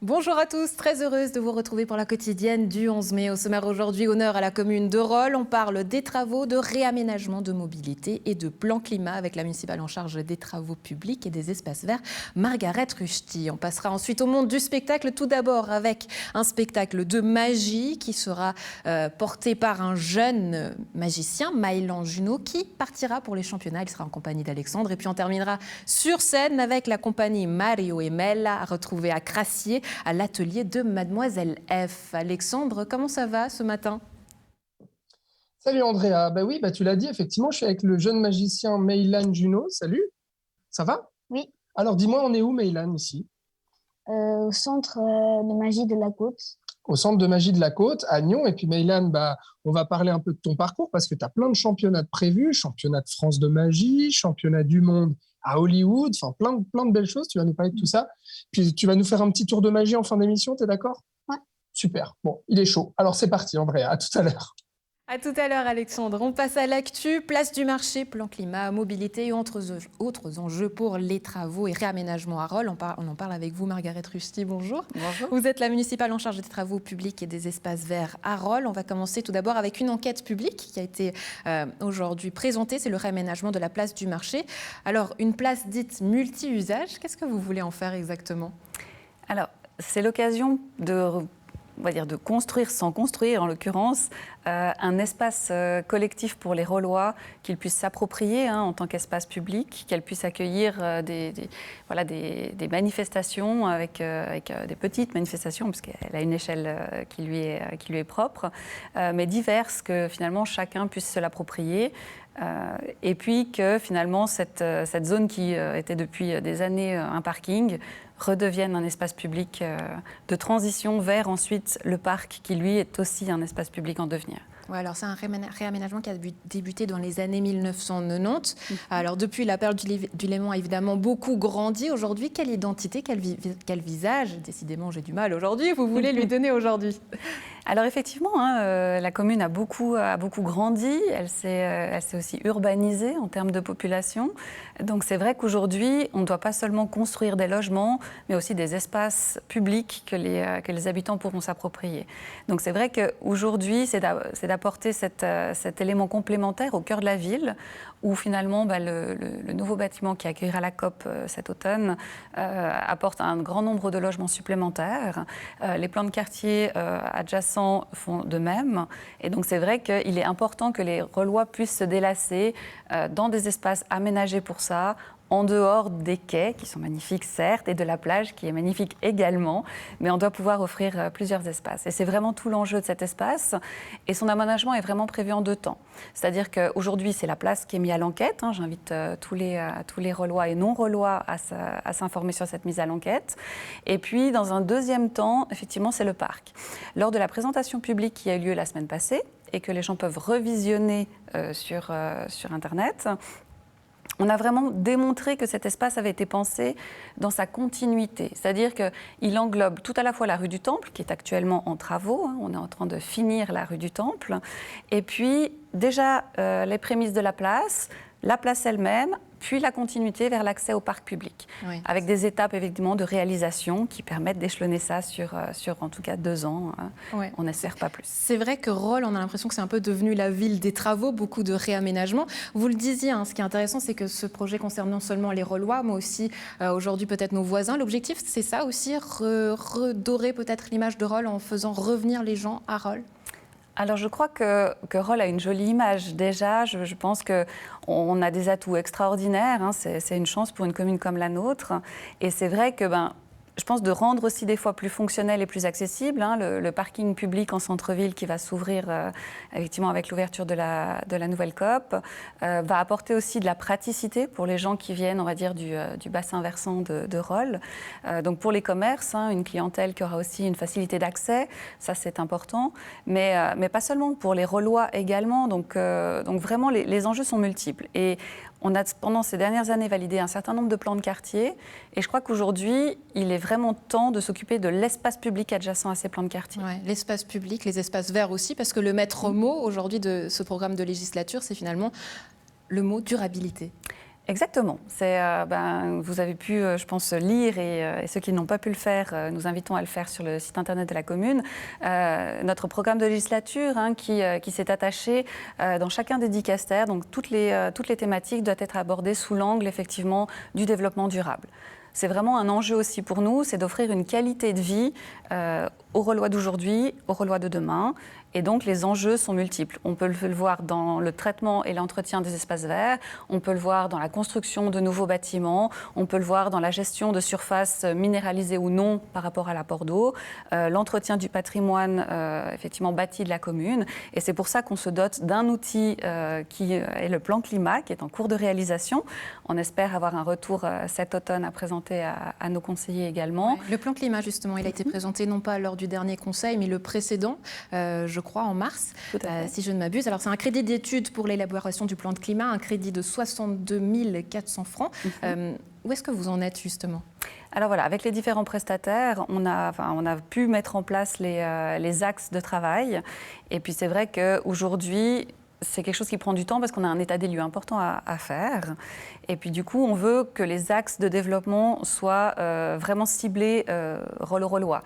Bonjour à tous, très heureuse de vous retrouver pour la quotidienne du 11 mai. Au sommaire aujourd'hui, honneur à la commune de Rolle. On parle des travaux de réaménagement de mobilité et de plan climat avec la municipale en charge des travaux publics et des espaces verts, Margaret Rusty. On passera ensuite au monde du spectacle, tout d'abord avec un spectacle de magie qui sera porté par un jeune magicien, Maëlan Junot, qui partira pour les championnats. Il sera en compagnie d'Alexandre. Et puis on terminera sur scène avec la compagnie Mario et Mella, retrouvée à Crassier, à l'atelier de Mademoiselle F. Alexandre, comment ça va ce matin? Salut Andrea, oui, tu l'as dit, effectivement, je suis avec le jeune magicien Maëlan Junot. Salut, ça va? Oui, Alors dis-moi, on est où Maëlan ici? au centre de magie de la côte. Au centre de magie de la Côte, à Nyon. Et puis Maëlan, on va parler un peu de ton parcours parce que tu as plein de championnats de prévus, championnat de France de magie, championnat du monde à Hollywood, enfin plein de belles choses. Tu vas nous parler de tout ça. Puis tu vas nous faire un petit tour de magie en fin d'émission, t'es d'accord? Ouais. Super, bon, il est chaud. Alors c'est parti Andrea, à tout à l'heure. À tout à l'heure, Alexandre. On passe à l'actu. Place du marché, plan climat, mobilité et autres enjeux pour les travaux et réaménagements à Rolle. On en parle avec vous, Margaret Rusty. Bonjour. Bonjour. Vous êtes la municipale en charge des travaux publics et des espaces verts à Rolle. On va commencer tout d'abord avec une enquête publique qui a été aujourd'hui présentée. C'est le réaménagement de la place du marché. Alors, une place dite multi-usage, qu'est-ce que vous voulez en faire exactement? Alors, c'est l'occasion de construire sans construire, en l'occurrence, un espace collectif pour les Rollois qu'ils puissent s'approprier en tant qu'espace public, qu'elles puissent accueillir des manifestations avec des petites manifestations, parce qu'elle a une échelle qui lui est propre, mais diverses, que finalement chacun puisse se l'approprier. Et puis que finalement cette zone qui était depuis des années un parking redevienne un espace public de transition vers ensuite le parc qui lui est aussi un espace public en devenir. Ouais, alors c'est un réaménagement qui a débuté dans les années 1990. Alors depuis, la perle du Léman a évidemment beaucoup grandi. Aujourd'hui, quelle identité, quel visage, décidément j'ai du mal aujourd'hui, vous voulez lui donner aujourd'hui? Alors effectivement, la commune a beaucoup grandi, elle s'est aussi urbanisée en termes de population. Donc c'est vrai qu'aujourd'hui, on ne doit pas seulement construire des logements, mais aussi des espaces publics que les habitants pourront s'approprier. Donc c'est vrai qu'aujourd'hui, c'est d'apporter cet élément complémentaire au cœur de la ville, où finalement le nouveau bâtiment qui accueillera la COP cet automne apporte un grand nombre de logements supplémentaires. Les plans de quartier adjacents font de même. Et donc c'est vrai qu'il est important que les Rollois puissent se délasser dans des espaces aménagés pour ça, en dehors des quais, qui sont magnifiques certes, et de la plage, qui est magnifique également, mais on doit pouvoir offrir plusieurs espaces. Et c'est vraiment tout l'enjeu de cet espace, et son aménagement est vraiment prévu en 2 temps. C'est-à-dire qu'aujourd'hui, c'est la place qui est mise à l'enquête. J'invite tous les Rollois et non-Rollois à s'informer sur cette mise à l'enquête. Et puis, dans un 2e temps, effectivement, c'est le parc. Lors de la présentation publique qui a eu lieu la semaine passée, et que les gens peuvent revisionner sur Internet, on a vraiment démontré que cet espace avait été pensé dans sa continuité. C'est-à-dire qu'il englobe tout à la fois la rue du Temple, qui est actuellement en travaux, on est en train de finir la rue du Temple, et puis déjà les prémices de la place elle-même, puis la continuité vers l'accès au parc public, oui, avec des étapes évidemment de réalisation qui permettent d'échelonner ça sur en tout cas 2 ans. Oui. On n'espère pas plus. C'est vrai que Rolle, on a l'impression que c'est un peu devenu la ville des travaux, beaucoup de réaménagements. Vous le disiez, ce qui est intéressant, c'est que ce projet concerne non seulement les Rollois, mais aussi aujourd'hui peut-être nos voisins. L'objectif, c'est ça aussi, redorer peut-être l'image de Rolle en faisant revenir les gens à Rolle. Alors je crois que Rolle a une jolie image déjà. Je pense qu'on a des atouts extraordinaires. C'est une chance pour une commune comme la nôtre. Et c'est vrai que je pense de rendre aussi des fois plus fonctionnel et plus accessible. Le parking public en centre-ville qui va s'ouvrir effectivement avec l'ouverture de la nouvelle COP va apporter aussi de la praticité pour les gens qui viennent, on va dire, du bassin versant de Rolle. Donc pour les commerces, une clientèle qui aura aussi une facilité d'accès, ça c'est important. Mais pas seulement, pour les Rollois également. Donc vraiment, les enjeux sont multiples. Et on a, pendant ces dernières années, validé un certain nombre de plans de quartier. Et je crois qu'aujourd'hui, il est vraiment temps de s'occuper de l'espace public adjacent à ces plans de quartier. Ouais, l'espace public, les espaces verts aussi, parce que le maître mot aujourd'hui de ce programme de législature, c'est finalement le mot durabilité. Exactement. Vous avez pu, je pense, lire et ceux qui n'ont pas pu le faire, nous invitons à le faire sur le site internet de la commune. Notre programme de législature qui s'est attaché dans chacun des dicastères, donc toutes les thématiques doivent être abordées sous l'angle effectivement du développement durable. C'est vraiment un enjeu aussi pour nous, c'est d'offrir une qualité de vie aux Relois d'aujourd'hui, aux Relois de demain. Et donc, les enjeux sont multiples. On peut le voir dans le traitement et l'entretien des espaces verts, on peut le voir dans la construction de nouveaux bâtiments, on peut le voir dans la gestion de surfaces minéralisées ou non par rapport à l'apport d'eau, l'entretien du patrimoine effectivement bâti de la commune. Et c'est pour ça qu'on se dote d'un outil qui est le plan climat, qui est en cours de réalisation. On espère avoir un retour cet automne à présenter à nos conseillers également. Ouais, le plan climat, justement, il a été présenté non pas lors du dernier conseil, mais le précédent, je crois, en mars, si je ne m'abuse. Alors, c'est un crédit d'études pour l'élaboration du plan de climat, un crédit de 62 400 francs. Où est-ce que vous en êtes, justement ? Alors voilà, avec les différents prestataires, on a pu mettre en place les axes de travail. Et puis, c'est vrai qu'aujourd'hui, c'est quelque chose qui prend du temps parce qu'on a un état des lieux important à faire. Et puis du coup, on veut que les axes de développement soient vraiment ciblés Rolo-Rolois.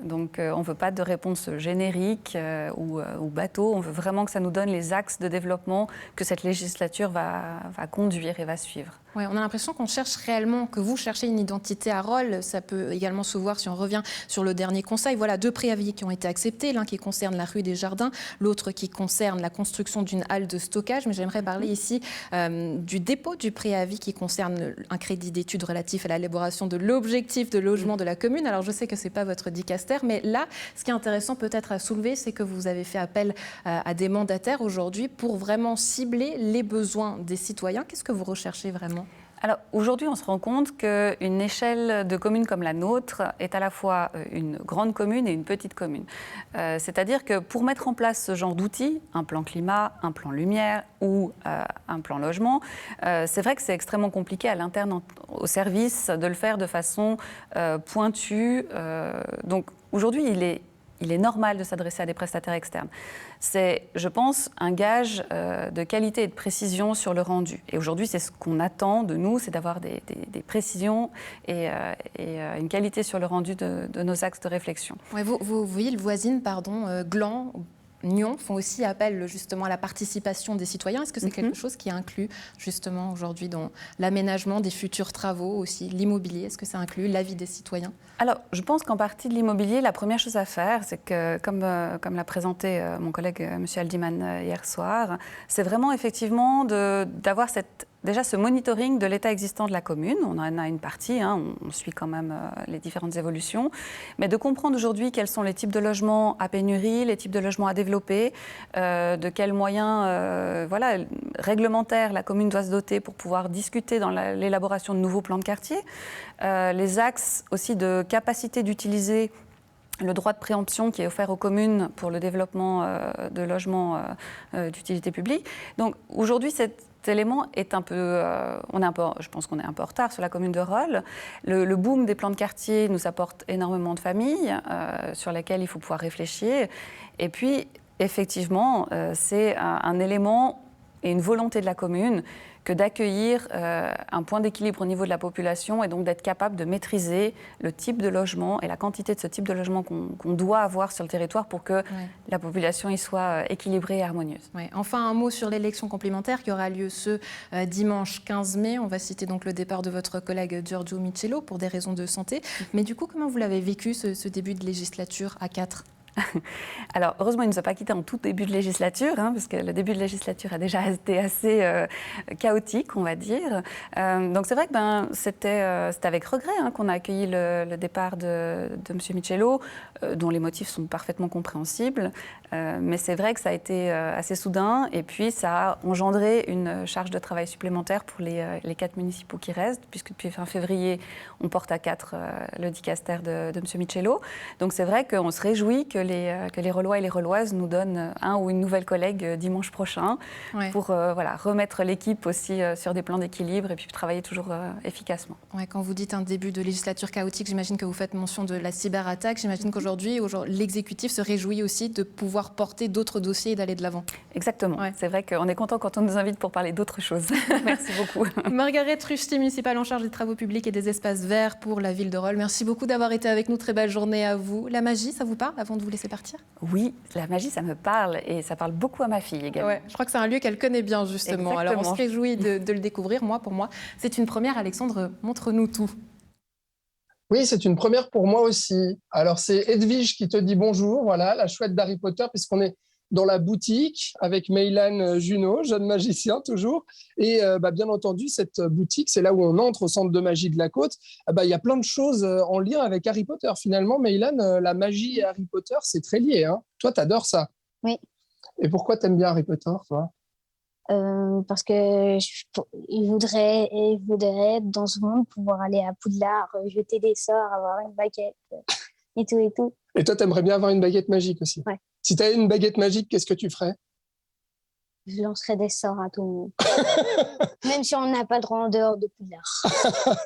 Donc on ne veut pas de réponse générique ou bateau, on veut vraiment que ça nous donne les axes de développement que cette législature va conduire et va suivre. Ouais, on a l'impression qu'on cherche réellement, que vous cherchez une identité à Rolle. Ça peut également se voir si on revient sur le dernier conseil. Voilà 2 préavis qui ont été acceptés, l'un qui concerne la rue des Jardins, l'autre qui concerne la construction d'une halle de stockage. Mais j'aimerais parler ici du dépôt du préavis qui concerne un crédit d'études relatif à l'élaboration de l'objectif de logement de la commune. Alors je sais que ce n'est pas votre dicaster, mais là, ce qui est intéressant peut-être à soulever, c'est que vous avez fait appel à des mandataires aujourd'hui pour vraiment cibler les besoins des citoyens. Qu'est-ce que vous recherchez vraiment ? Alors aujourd'hui, on se rend compte qu'une échelle de commune comme la nôtre est à la fois une grande commune et une petite commune. C'est-à-dire que pour mettre en place ce genre d'outils, un plan climat, un plan lumière ou un plan logement, c'est vrai que c'est extrêmement compliqué à l'interne au service de le faire de façon pointue. Donc aujourd'hui, il est normal de s'adresser à des prestataires externes. C'est, je pense, un gage de qualité et de précision sur le rendu. Et aujourd'hui, c'est ce qu'on attend de nous, c'est d'avoir des précisions et une qualité sur le rendu de nos axes de réflexion. Ouais, vos villes voisines, Gland, Nyon, font aussi appel justement à la participation des citoyens. Est-ce que c'est quelque chose qui est inclus justement aujourd'hui dans l'aménagement des futurs travaux aussi, l'immobilier? Est-ce que ça inclut l'avis des citoyens? Alors, je pense qu'en partie de l'immobilier, la première chose à faire, c'est que, comme l'a présenté mon collègue M. Aldiman hier soir, c'est vraiment effectivement d'avoir déjà ce monitoring de l'état existant de la commune. On en a une partie, on suit quand même les différentes évolutions, mais de comprendre aujourd'hui quels sont les types de logements à pénurie, les types de logements à développer, de quels moyens réglementaires la commune doit se doter pour pouvoir discuter dans l'élaboration de nouveaux plans de quartier, les axes aussi de capacité d'utiliser le droit de préemption qui est offert aux communes pour le développement de logements d'utilité publique. Donc aujourd'hui, cet élément est un peu, je pense qu'on est un peu en retard sur la commune de Rolle. Le boom des plans de quartier nous apporte énormément de familles sur lesquelles il faut pouvoir réfléchir. Et puis, effectivement, c'est un élément et une volonté de la commune que d'accueillir un point d'équilibre au niveau de la population et donc d'être capable de maîtriser le type de logement et la quantité de ce type de logement qu'on doit avoir sur le territoire pour que la population y soit équilibrée et harmonieuse. Ouais. Enfin, un mot sur l'élection complémentaire qui aura lieu ce dimanche 15 mai. On va citer donc le départ de votre collègue Giorgio Michello pour des raisons de santé. Mais du coup, comment vous l'avez vécu ce début de législature à 4 ? Alors, heureusement, il ne nous a pas quittés en tout début de législature, parce que le début de législature a déjà été assez chaotique, on va dire. Donc, c'est vrai que c'était avec regret qu'on a accueilli le départ de M. Michello, dont les motifs sont parfaitement compréhensibles. Mais c'est vrai que ça a été assez soudain, et puis ça a engendré une charge de travail supplémentaire pour les 4 municipaux qui restent, puisque depuis fin février, on porte à 4 le dicaster de M. Michello. Donc, c'est vrai qu'on se réjouit que que les Relois et les Reloises nous donnent un ou une nouvelle collègue dimanche prochain pour remettre l'équipe aussi sur des plans d'équilibre et puis travailler toujours efficacement. Ouais, quand vous dites un début de législature chaotique, j'imagine que vous faites mention de la cyberattaque. J'imagine qu'aujourd'hui, l'exécutif se réjouit aussi de pouvoir porter d'autres dossiers et d'aller de l'avant. Exactement. Ouais. C'est vrai qu'on est content quand on nous invite pour parler d'autres choses. Merci beaucoup. Margaret Rushty, municipale en charge des travaux publics et des espaces verts pour la ville de Rolle. Merci beaucoup d'avoir été avec nous. Très belle journée à vous. La magie, ça vous parle avant de vous laisser partir? Oui, la magie, ça me parle et ça parle beaucoup à ma fille également. Ouais, je crois que c'est un lieu qu'elle connaît bien, justement. Exactement. Alors, on se réjouit de le découvrir. Pour moi, c'est une première. Alexandre, montre-nous tout. Oui, c'est une première pour moi aussi. Alors, c'est Edwige qui te dit bonjour, voilà, la chouette d'Harry Potter, puisqu'on est dans la boutique avec Meylan Junot, jeune magicien toujours. Et bien entendu, cette boutique, c'est là où on entre au centre de magie de la Côte. Il y a plein de choses en lien avec Harry Potter. Finalement, Meylan, la magie et Harry Potter, c'est très lié. Hein. Toi, t'adores ça. Oui. Et pourquoi t'aimes bien Harry Potter, toi? Parce que il voudrait être dans ce monde, pouvoir aller à Poudlard, jeter des sorts, avoir une baguette et tout et tout. Et toi, t'aimerais bien avoir une baguette magique aussi? Ouais. Si tu avais une baguette magique, qu'est-ce que tu ferais? Je lancerais des sorts à tout le monde. Même si on n'a pas le droit en dehors de Poudlard.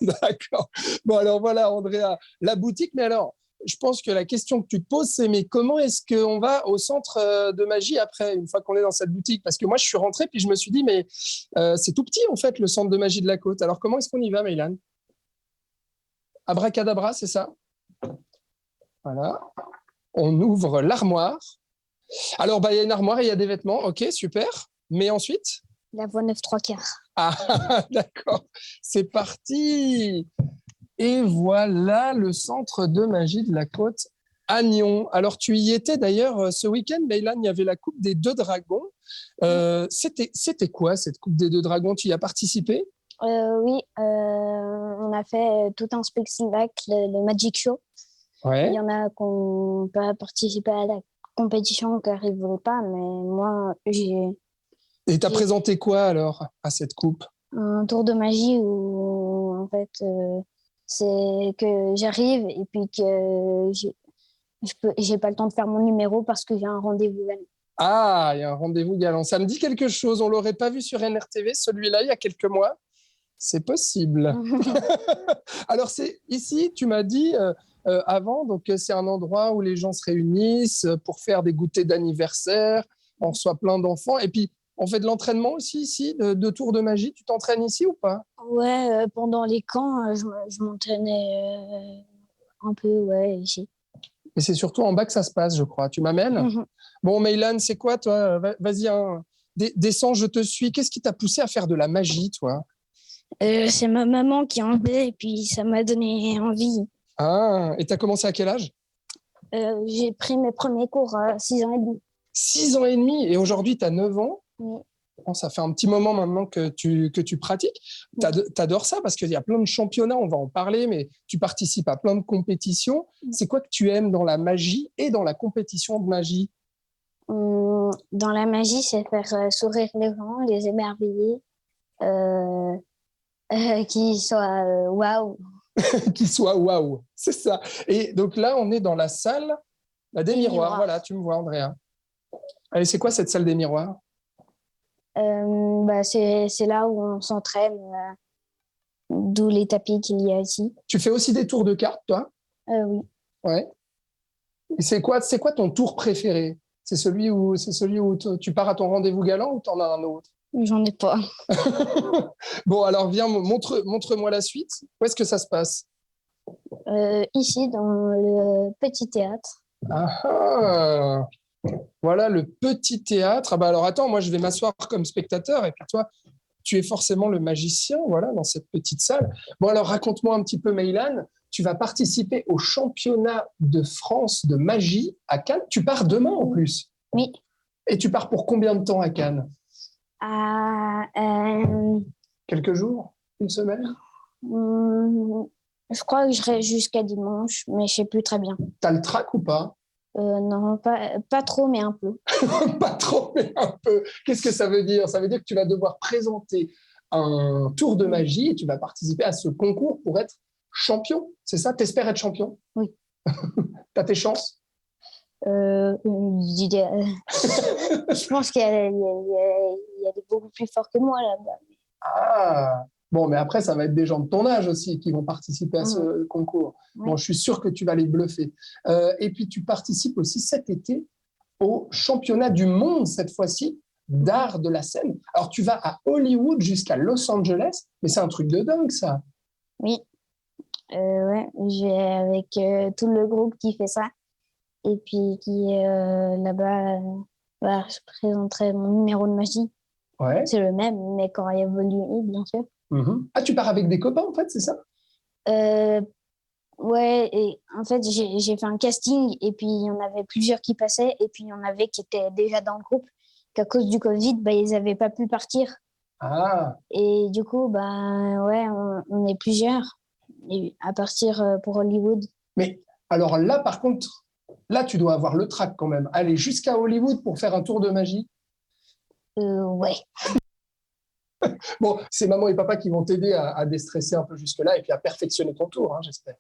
D'accord. Bon, alors voilà, Andrea, la boutique. Mais alors, je pense que la question que tu te poses, c'est mais comment est-ce qu'on va au centre de magie après, une fois qu'on est dans cette boutique? Parce que moi, je suis rentré, puis je me suis dit, mais c'est tout petit, en fait, le centre de magie de la Côte. Alors, comment est-ce qu'on y va, Meylan? Abracadabra, c'est ça? Voilà. On ouvre l'armoire. Alors, il y a une armoire et il y a des vêtements. OK, super. Mais ensuite? La voie 9 3/4. Ah, d'accord. C'est parti. Et voilà le centre de magie de la Côte à Nyon. Alors, tu y étais d'ailleurs ce week-end, Meylan, il y avait la Coupe des Deux Dragons. C'était quoi cette Coupe des Deux Dragons? Tu y as participé? Oui, on a fait tout un spectacle, le Magic Show. Ouais. Il y en a qui n'ont pas participé à la compétition car ils ne voulaient pas, mais moi, j'ai Et tu as présenté quoi alors à cette coupe? un tour de magie où en fait c'est que j'arrive et puis que j'ai pas le temps de faire mon numéro parce que j'ai un rendez-vous. Ah, il y a un rendez-vous galant. Ça me dit quelque chose. On ne l'aurait pas vu sur NRTV, celui-là, il y a quelques mois. C'est possible. Alors, c'est ici, tu m'as dit avant, donc c'est un endroit où les gens se réunissent pour faire des goûters d'anniversaire. On reçoit plein d'enfants. Et puis, on fait de l'entraînement aussi ici, de tours de magie. Tu t'entraînes ici ou pas? Ouais, pendant les camps, je m'entraînais un peu, ouais, ici. Et c'est surtout en bas que ça se passe, je crois. Tu m'amènes? Bon, Meylan, c'est quoi, toi? Vas-y, hein. Descends, je te suis. Qu'est-ce qui t'a poussé à faire de la magie, toi? C'est ma maman qui en fait et puis ça m'a donné envie. Ah, et t'as commencé à quel âge? J'ai pris mes premiers cours à 6 ans et demi. 6 ans et demi, et aujourd'hui, tu as 9 ans. Oui. Bon, ça fait un petit moment maintenant que tu pratiques. T'adores ça parce qu'il y a plein de championnats, on va en parler, mais tu participes à plein de compétitions. C'est quoi que tu aimes dans la magie et dans la compétition de magie? Dans la magie, c'est faire sourire les gens, les émerveiller, qu'ils soient waouh. Qu'ils soient waouh, c'est ça. Et donc là, on est dans la salle des miroirs. Voilà, tu me vois, Andrea. Allez, c'est quoi cette salle des miroirs? C'est là où on s'entraîne, d'où les tapis qu'il y a ici. Tu fais aussi des tours de cartes, toi? Oui. Ouais. Et c'est quoi ton tour préféré? C'est celui où tu pars à ton rendez-vous galant ou t'en as un autre? J'en ai pas. Bon, alors viens, montre-moi la suite. Où est-ce que ça se passe? Ici, dans le petit théâtre. Ah, voilà le petit théâtre. Ah bah alors attends, moi je vais m'asseoir comme spectateur et puis toi, tu es forcément le magicien, voilà, dans cette petite salle. Bon alors raconte-moi un petit peu, Meylan. Tu vas participer au championnat de France de magie à Cannes. Tu pars demain en plus. Oui. Et tu pars pour combien de temps à Cannes? Quelques jours? Une semaine? Je crois que je serai jusqu'à dimanche, mais je ne sais plus très bien. T'as le trac ou pas? Non, pas trop, mais un peu. Pas trop, mais un peu. Qu'est-ce que ça veut dire? Ça veut dire que tu vas devoir présenter un tour de magie et tu vas participer à ce concours pour être champion. C'est ça? T'espères être champion? Oui. T'as tes chances? Je pense qu'il y a des beaucoup plus forts que moi là-bas. Ah, bon, mais après, ça va être des gens de ton âge aussi qui vont participer à ce concours. Ouais. Bon, je suis sûr que tu vas les bluffer. Et puis, tu participes aussi cet été au championnat du monde, cette fois-ci, d'art de la scène. Alors, tu vas à Hollywood jusqu'à Los Angeles, mais c'est un truc de dingue, ça. Oui, ouais, je vais avec tout le groupe qui fait ça. Et puis qui est là-bas, je présenterai mon numéro de magie. Ouais. C'est le même, mais quand il a évolué, bien sûr. Ah, tu pars avec des copains, en fait, c'est ça? Ouais, et en fait, j'ai fait un casting, et puis il y en avait plusieurs qui passaient, et puis il y en avait qui étaient déjà dans le groupe, qu'à cause du Covid, ils n'avaient pas pu partir. Ah, Et du coup, ouais, on est plusieurs à partir pour Hollywood. mais alors là, par contre, là, tu dois avoir le trac quand même. Aller jusqu'à Hollywood pour faire un tour de magie. Ouais. Bon, c'est maman et papa qui vont t'aider à déstresser un peu jusque-là et puis à perfectionner ton tour, hein, j'espère.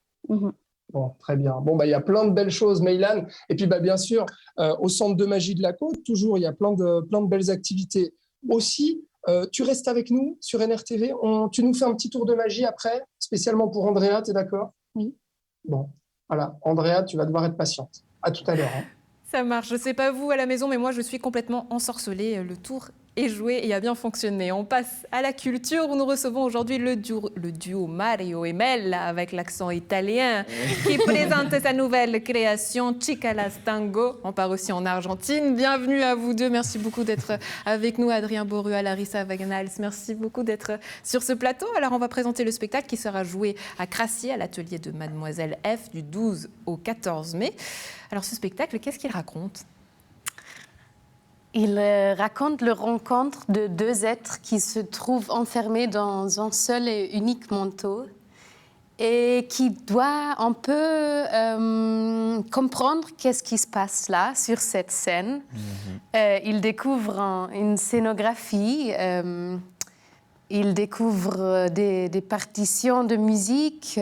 Bon, très bien. Bon, il y a plein de belles choses, Meylan. Et puis, bien sûr, au Centre de magie de la Côte, toujours, il y a plein de belles activités. Aussi, tu restes avec nous sur NRTV. Tu nous fais un petit tour de magie après, spécialement pour Andrea, tu es d'accord? Oui. Bon, voilà. Andrea, tu vas devoir être patiente. À tout à l'heure. Hein. Ça marche. Je ne sais pas vous à la maison, mais moi, je suis complètement ensorcelée. Le tour est joué et a bien fonctionné. On passe à la culture où nous recevons aujourd'hui le duo Mario et Mel avec l'accent italien qui présente sa nouvelle création Chica Las Tango. On part aussi en Argentine. Bienvenue à vous deux. Merci beaucoup d'être avec nous. Adrien Borua, Larissa Wagnals, merci beaucoup d'être sur ce plateau. Alors, on va présenter le spectacle qui sera joué à Crassier, à l'atelier de Mademoiselle F, du 12 au 14 mai. Alors, ce spectacle, qu'est-ce qu'il raconte ? Il raconte la rencontre de deux êtres qui se trouvent enfermés dans un seul et unique manteau et qui doivent un peu comprendre qu'est-ce qui se passe là, sur cette scène. Ils découvrent une scénographie, ils découvrent des partitions de musique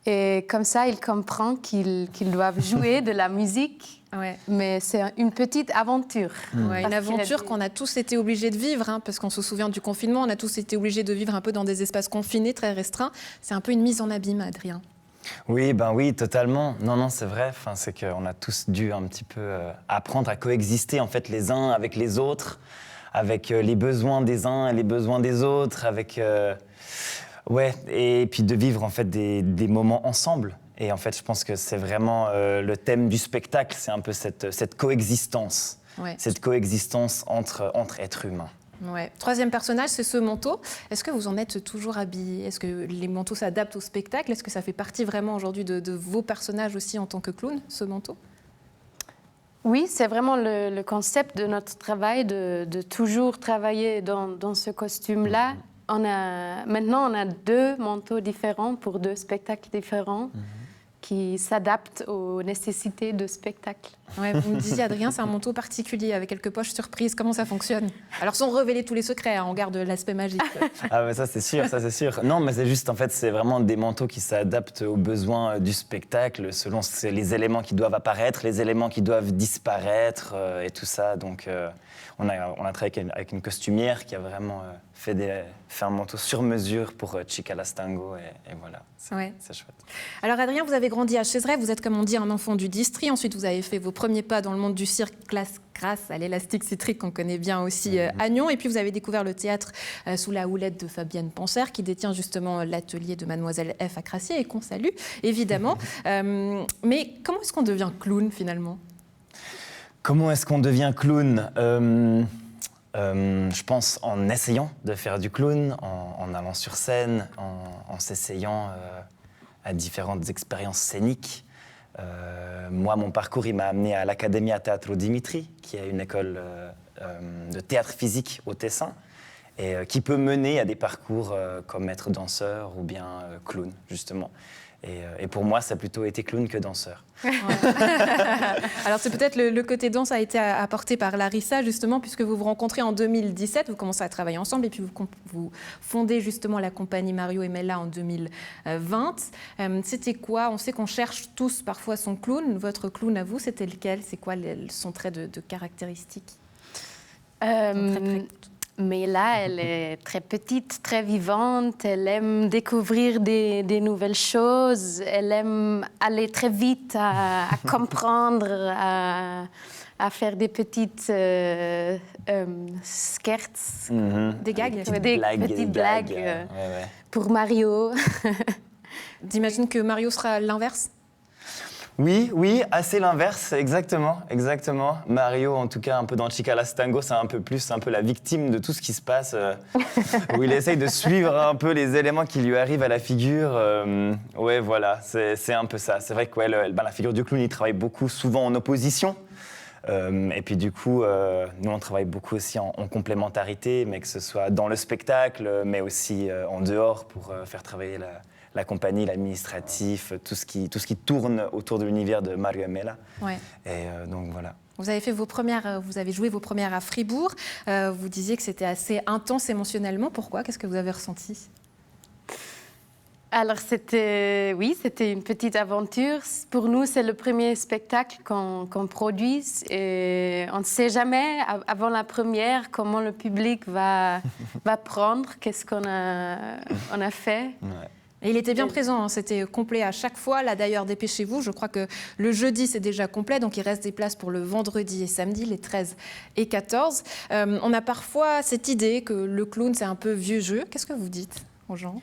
et comme ça, ils comprennent qu'ils doivent jouer de la musique. Ouais. Mais c'est une petite aventure. Ouais, une aventure qu'on a tous été obligés de vivre, hein, parce qu'on se souvient du confinement, on a tous été obligés de vivre un peu dans des espaces confinés, très restreints. C'est un peu une mise en abîme, Adrien. Oui, oui, totalement. Non, c'est vrai. Enfin, c'est qu'on a tous dû un petit peu apprendre à coexister en fait les uns avec les autres, avec les besoins des uns et les besoins des autres, avec ouais, et puis de vivre en fait des moments ensemble. Et en fait, je pense que c'est vraiment le thème du spectacle, c'est un peu cette coexistence, cette coexistence entre êtres humains. Ouais. Troisième personnage, c'est ce manteau. Est-ce que vous en êtes toujours habillé? Est-ce que les manteaux s'adaptent au spectacle? Est-ce que ça fait partie vraiment aujourd'hui de vos personnages aussi en tant que clown, ce manteau? Oui, c'est vraiment le concept de notre travail, de toujours travailler dans ce costume-là. Maintenant, on a deux manteaux différents pour deux spectacles différents. Qui s'adaptent aux nécessités de spectacle. Ouais, vous me disiez, Adrien, c'est un manteau particulier avec quelques poches surprises. Comment ça fonctionne? Alors, sans révéler tous les secrets, hein, on garde l'aspect magique. Ah, mais ça, c'est sûr, ça, c'est sûr. Non, mais c'est juste, en fait, c'est vraiment des manteaux qui s'adaptent aux besoins du spectacle, selon les éléments qui doivent apparaître, les éléments qui doivent disparaître et tout ça. Donc, on a travaillé avec une costumière qui a vraiment fait un manteau sur mesure pour Chica Las Tango et voilà, c'est chouette. Alors Adrien, vous avez grandi à Chézeret, vous êtes comme on dit un enfant du district, ensuite vous avez fait vos premiers pas dans le monde du cirque grâce à l'élastique citrique qu'on connaît bien aussi à Nyon, et puis vous avez découvert le théâtre sous la houlette de Fabienne Panser qui détient justement l'atelier de Mademoiselle F à Crassier et qu'on salue évidemment. Mais comment est-ce qu'on devient clown finalement? Comment est-ce qu'on devient clown? Je pense en essayant de faire du clown, en allant sur scène, en s'essayant à différentes expériences scéniques. Moi, mon parcours, il m'a amené à l'Accademia Teatro Dimitri, qui est une école de théâtre physique au Tessin, et qui peut mener à des parcours comme être danseur ou bien clown, justement. Et pour moi, ça a plutôt été clown que danseur. Ouais. Alors c'est peut-être le côté danse a été apporté par Larissa justement puisque vous vous rencontrez en 2017, vous commencez à travailler ensemble et puis vous fondez justement la compagnie Mario et Mela en 2020. C'était quoi? On sait qu'on cherche tous parfois son clown. Votre clown à vous, c'était lequel? C'est quoi son trait de caractéristique? Mais là, elle est très petite, très vivante. Elle aime découvrir des nouvelles choses. Elle aime aller très vite à comprendre, à faire des petites skirts. Des gags? Des petites blagues pour Mario. J'imagine que Mario sera l'inverse? Oui, assez l'inverse, exactement. Mario, en tout cas, un peu dans Chica Las Tango, c'est un peu la victime de tout ce qui se passe, où il essaye de suivre un peu les éléments qui lui arrivent à la figure. Ouais, voilà, c'est un peu ça. C'est vrai que la figure du clown, il travaille beaucoup, souvent en opposition. Et puis du coup, nous, on travaille beaucoup aussi en complémentarité, mais que ce soit dans le spectacle, mais aussi en dehors pour faire travailler la compagnie, l'administratif, tout ce qui tourne autour de l'univers de Mario et Mela. Ouais. Et donc voilà. Vous avez joué vos premières à Fribourg. Vous disiez que c'était assez intense émotionnellement. Pourquoi? Qu'est-ce que vous avez ressenti? Alors c'était une petite aventure. Pour nous, c'est le premier spectacle qu'on produit et on ne sait jamais avant la première comment le public va prendre, qu'est-ce qu'on a fait. Ouais. Et il était bien présent, hein, c'était complet à chaque fois. Là d'ailleurs, dépêchez-vous, je crois que le jeudi c'est déjà complet, donc il reste des places pour le vendredi et samedi, les 13 et 14. On a parfois cette idée que le clown c'est un peu vieux jeu. Qu'est-ce que vous dites aux gens?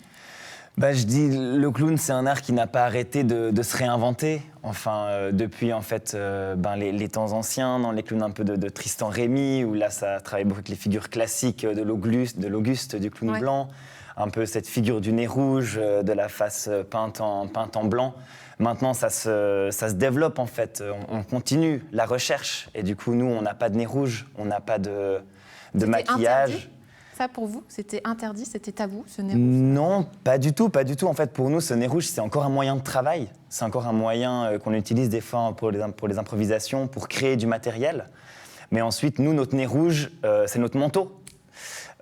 Je dis, le clown, c'est un art qui n'a pas arrêté de se réinventer. Enfin, depuis en fait, les temps anciens, dans les clowns un peu de Tristan Rémy, où là, ça travaille beaucoup avec les figures classiques de l'Auguste, du clown blanc, un peu cette figure du nez rouge, de la face peinte en blanc. Maintenant, ça se développe en fait. On continue la recherche, et du coup, nous, on n'a pas de nez rouge, on n'a pas de maquillage. Interdit. Ça, pour vous, c'était interdit, c'était tabou, ce nez rouge? Non, pas du tout. En fait, pour nous, ce nez rouge, c'est encore un moyen de travail. C'est encore un moyen qu'on utilise des fois pour les improvisations, pour créer du matériel. Mais ensuite, nous, notre nez rouge, c'est notre manteau.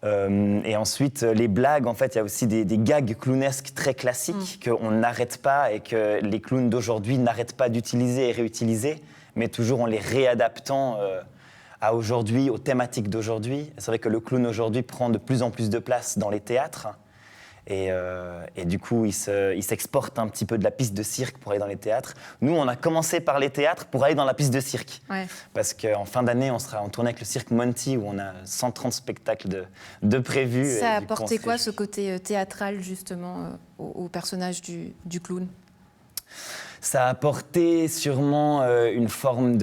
Et ensuite, les blagues, en fait, il y a aussi des gags clownesques très classiques qu'on n'arrête pas et que les clowns d'aujourd'hui n'arrêtent pas d'utiliser et réutiliser, mais toujours en les réadaptant à aujourd'hui, aux thématiques d'aujourd'hui. C'est vrai que le clown aujourd'hui prend de plus en plus de place dans les théâtres et du coup il s'exporte un petit peu de la piste de cirque pour aller dans les théâtres. Nous, on a commencé par les théâtres pour aller dans la piste de cirque. Ouais. Parce qu'en fin d'année, on sera en tournée avec le cirque Monty où on a 130 spectacles de prévus. Ça a apporté quoi, ce côté théâtral justement au personnage du clown? Ça a apporté sûrement une forme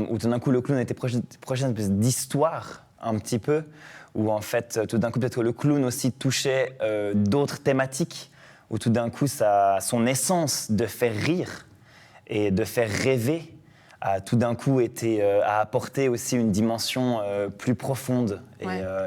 où tout d'un coup le clown était prochaine espèce d'histoire un petit peu, où en fait tout d'un coup peut-être que le clown aussi touchait d'autres thématiques, où tout d'un coup son essence de faire rire et de faire rêver a tout d'un coup a apporté aussi une dimension plus profonde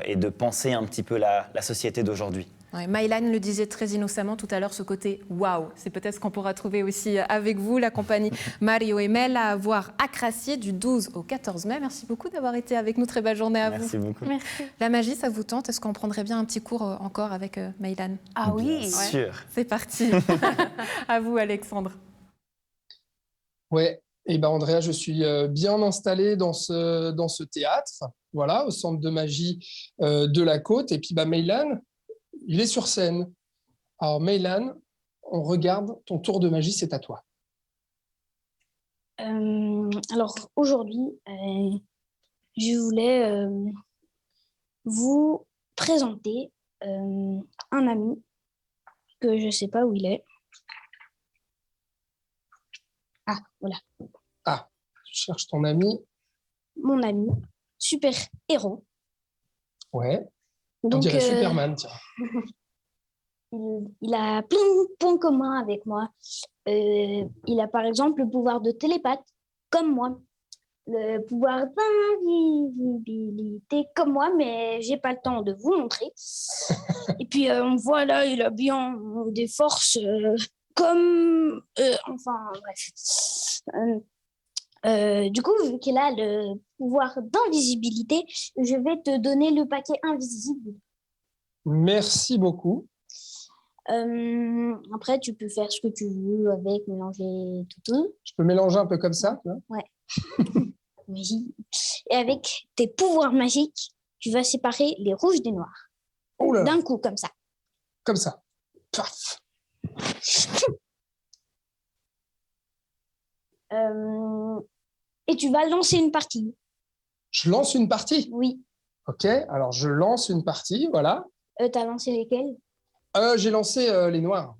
et de penser un petit peu la société d'aujourd'hui. Ouais, Maïlan le disait très innocemment tout à l'heure, ce côté waouh. C'est peut-être ce qu'on pourra trouver aussi avec vous, la compagnie Mario et Mela, à voir à Crassier du 12 au 14 mai. Merci beaucoup d'avoir été avec nous. Très belle journée à vous. Merci beaucoup. Merci. La magie, ça vous tente? Est-ce qu'on prendrait bien un petit cours encore avec Maïlan? Ah oui, bien sûr. C'est parti. À vous, Alexandre. Ouais. Et Andrea, je suis bien installé dans ce théâtre, voilà, au centre de magie de la Côte. Et puis Maïlan, il est sur scène. Alors, Maïlan, on regarde, ton tour de magie, c'est à toi. Alors, aujourd'hui, je voulais vous présenter un ami que je ne sais pas où il est. Ah, voilà. Ah, tu cherches ton ami. Mon ami, super-héros. Ouais. Donc, on dirait Superman, tiens. Il a plein de points communs avec moi. Il a par exemple le pouvoir de télépathe, comme moi. Le pouvoir d'invisibilité, comme moi, mais j'ai pas le temps de vous montrer. Et puis, on voit là, il a bien des forces comme... enfin, bref. Du coup, vu qu'elle a le pouvoir d'invisibilité, je vais te donner le paquet invisible. Merci beaucoup. Après, tu peux faire ce que tu veux avec, mélanger tout. Je peux mélanger un peu comme ça, tu vois. Magie. Et avec tes pouvoirs magiques, tu vas séparer les rouges des noirs. Oh là là, D'un coup, comme ça. comme ça. Paf. Et tu vas lancer une partie. Je lance une partie. Oui. Ok, alors je lance une partie, voilà. T'as lancé lesquels? J'ai lancé les noirs.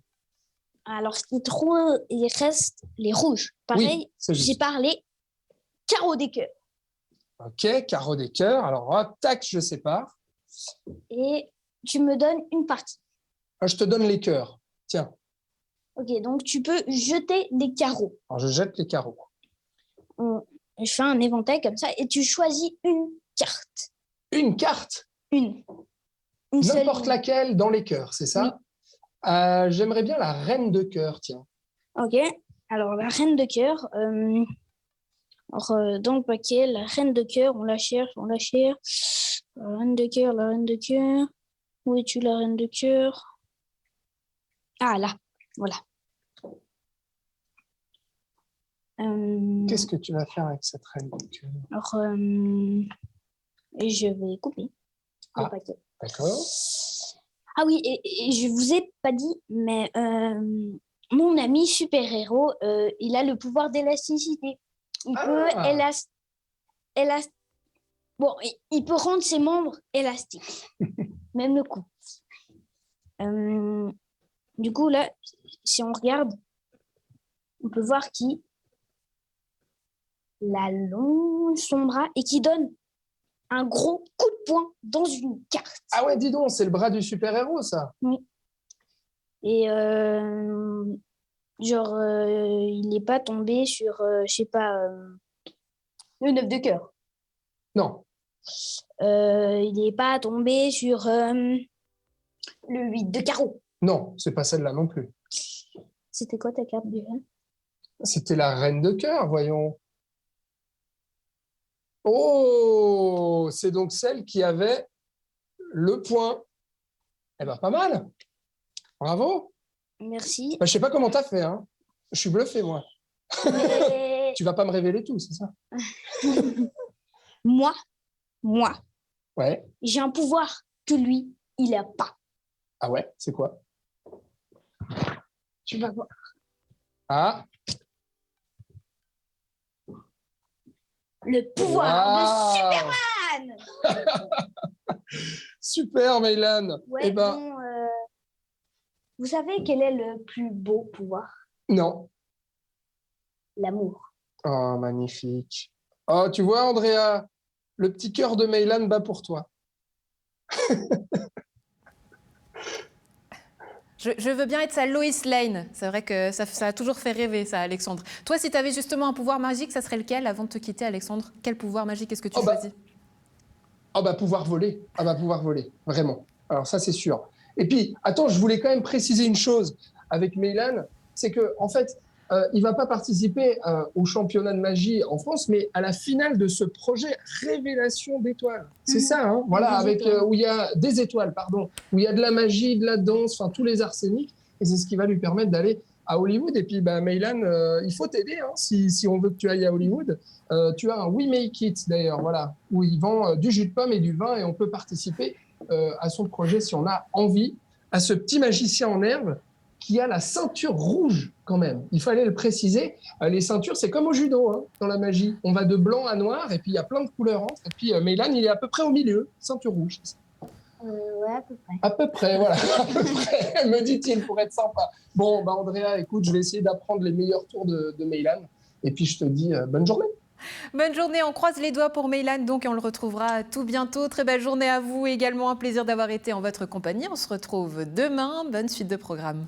Alors, il reste les rouges. Pareil, Oui, c'est juste. j'ai parlé carreau des cœurs. Ok, carreau des cœurs. Alors, hop, tac, je sépare. Et tu me donnes une partie. Je te donne les cœurs. Tiens, Ok, donc tu peux jeter des carreaux. alors je jette les carreaux. Je fais un éventail comme ça et tu choisis une carte. Une carte, Une n'importe seule. laquelle dans les cœurs, c'est ça? J'aimerais bien la reine de cœur, tiens. Ok, alors la reine de cœur. Dans le paquet, la reine de cœur, on la cherche. La reine de cœur. Où es-tu, la reine de cœur? Ah, là, voilà. Qu'est-ce que tu vas faire avec cette reine de cœur? Alors, je vais couper le paquet. D'accord. Ah oui, et je vous ai pas dit, mais mon ami super-héros, il a le pouvoir d'élasticité. Il peut il peut rendre ses membres élastiques, même le cou. Du coup, là, si on regarde, on peut voir qu'il allonge son bras et qui donne un gros coup de poing dans une carte. Ah ouais, dis donc, c'est le bras du super-héros, ça. Et il n'est pas tombé sur, je sais pas, le 9 de cœur. Non. Il n'est pas tombé sur le 8 de carreau. Non, c'est pas celle-là non plus. C'était quoi ta carte déjà? C'était la reine de cœur, voyons. Oh, c'est donc celle qui avait le point. Eh ben, pas mal. Bravo. Merci. Je sais pas comment t'as fait, hein. Je suis bluffé, moi. Mais Tu vas pas me révéler tout, c'est ça? moi, Ouais. j'ai un pouvoir que lui, il n'a pas. Ah ouais, c'est quoi? Tu vas voir. Ah, Le pouvoir waouh. de Superman. Super, Meylan. Ouais, Eh ben, bon, vous savez quel est le plus beau pouvoir? non. L'amour. Oh, magnifique. Oh, tu vois, Andrea, le petit cœur de Meylan bat pour toi. Je veux bien être sa Lois Lane. C'est vrai que ça a toujours fait rêver, ça, Alexandre. Toi, si tu avais justement un pouvoir magique, ça serait lequel avant de te quitter, Alexandre? Quel pouvoir magique est-ce que tu choisis? Pouvoir voler. Pouvoir voler, vraiment. Alors ça, c'est sûr. Et puis, attends, je voulais quand même préciser une chose avec Meylan, c'est que en fait, il va pas participer au championnat de magie en France, mais à la finale de ce projet Révélation d'étoiles. C'est ça, hein? Voilà, où il y a des étoiles, pardon, où il y a de la magie, de la danse, enfin tous les arséniques, et c'est ce qui va lui permettre d'aller à Hollywood. Et puis, Meylan, il faut t'aider, hein, si on veut que tu ailles à Hollywood. Tu as un We Make It d'ailleurs, voilà, où il vend du jus de pomme et du vin, et on peut participer à son projet si on a envie, à ce petit magicien en herbe qui a la ceinture rouge quand même. Il fallait le préciser. Les ceintures, c'est comme au judo, hein, dans la magie. On va de blanc à noir et puis il y a plein de couleurs entre. Et puis Meylan, il est à peu près au milieu, ceinture rouge. Ouais, à peu près. À peu près, voilà. À peu près, me dit-il, pour être sympa. Bon, Andrea, écoute, je vais essayer d'apprendre les meilleurs tours de Meylan. Et puis je te dis bonne journée. Bonne journée, on croise les doigts pour Meylan, donc, et on le retrouvera tout bientôt. Très belle journée à vous également, un plaisir d'avoir été en votre compagnie. On se retrouve demain, bonne suite de programme.